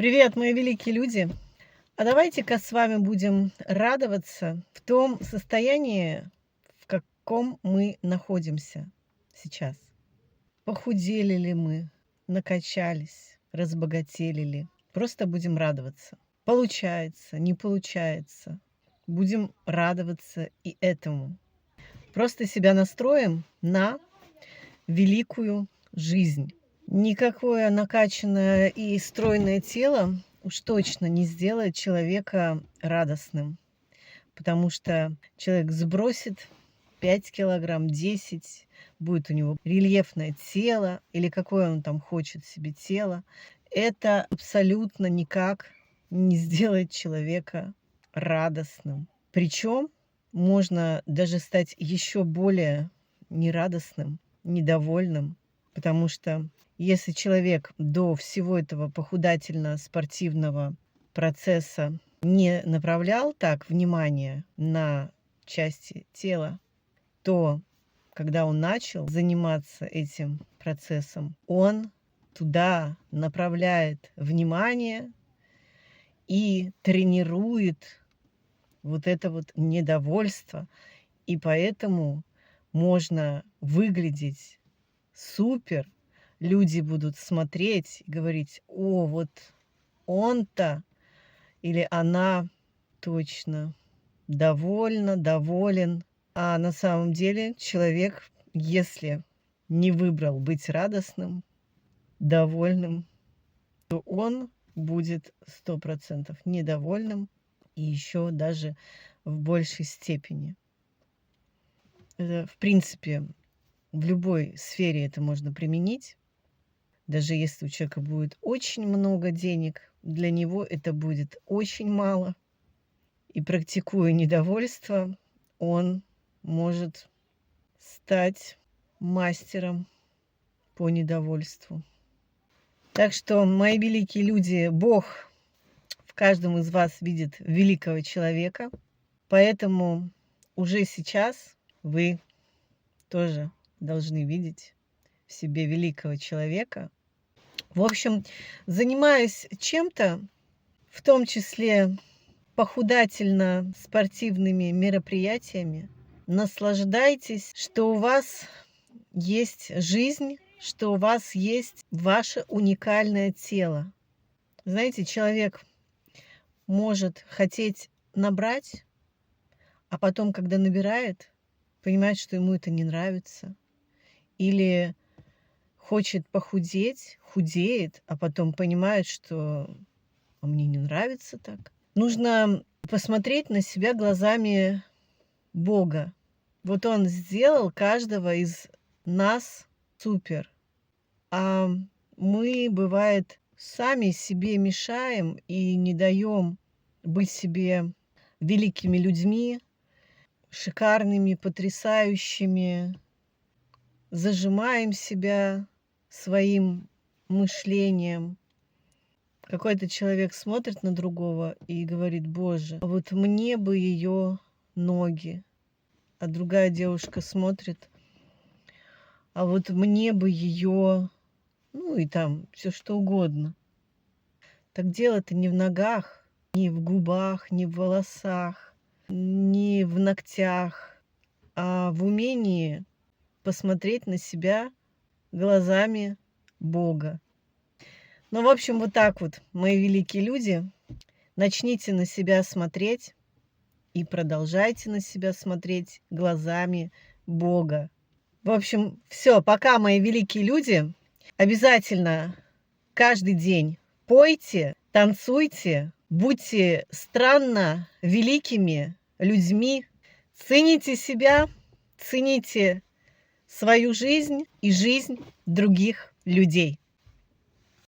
Привет, мои великие люди! А давайте-ка с вами будем радоваться в том состоянии, в каком мы находимся сейчас. Похудели ли мы, накачались, разбогатели ли? Просто будем радоваться. Получается, не получается. Будем радоваться и этому. Просто себя настроим на великую жизнь. Никакое накачанное и стройное тело уж точно не сделает человека радостным, потому что человек сбросит 5 килограмм, 10, будет у него рельефное тело или какое он там хочет себе тело. Это абсолютно никак не сделает человека радостным. Причем можно даже стать еще более нерадостным, недовольным, потому что если человек до всего этого похудательно-спортивного процесса не направлял так внимание на части тела, то когда он начал заниматься этим процессом, он туда направляет внимание и тренирует вот это вот недовольство. И поэтому можно выглядеть супер. Люди будут смотреть и говорить: о, вот он-то или она точно довольна, доволен. А на самом деле человек, если не выбрал быть радостным, довольным, то он будет 100% недовольным и еще даже в большей степени. Это, в принципе, в любой сфере это можно применить. Даже если у человека будет очень много денег, для него это будет очень мало. И практикуя недовольство, он может стать мастером по недовольству. Так что, мои великие люди, Бог в каждом из вас видит великого человека, поэтому уже сейчас вы тоже должны видеть в себе великого человека. В общем, занимаясь чем-то, в том числе похудательно-спортивными мероприятиями, наслаждайтесь, что у вас есть жизнь, что у вас есть ваше уникальное тело. Знаете, человек может хотеть набрать, а потом, когда набирает, понимает, что ему это не нравится. Или хочет похудеть, худеет, а потом понимает, что мне не нравится так. Нужно посмотреть на себя глазами Бога. Вот Он сделал каждого из нас супер. А мы, бывает, сами себе мешаем и не даем быть себе великими людьми, шикарными, потрясающими, зажимаем себя своим мышлением. Какой-то человек смотрит на другого и говорит: боже, а вот мне бы ее ноги. А другая девушка смотрит: а вот мне бы ее, ну и там все что угодно. Так дело-то не в ногах, не в губах, не в волосах, не в ногтях, а в умении посмотреть на себя глазами Бога. Ну, в общем, вот так вот, мои великие люди. Начните на себя смотреть и продолжайте на себя смотреть глазами Бога. В общем, все, пока, мои великие люди. Обязательно каждый день пойте, танцуйте, будьте странно великими людьми, цените себя, цените свою жизнь и жизнь других людей.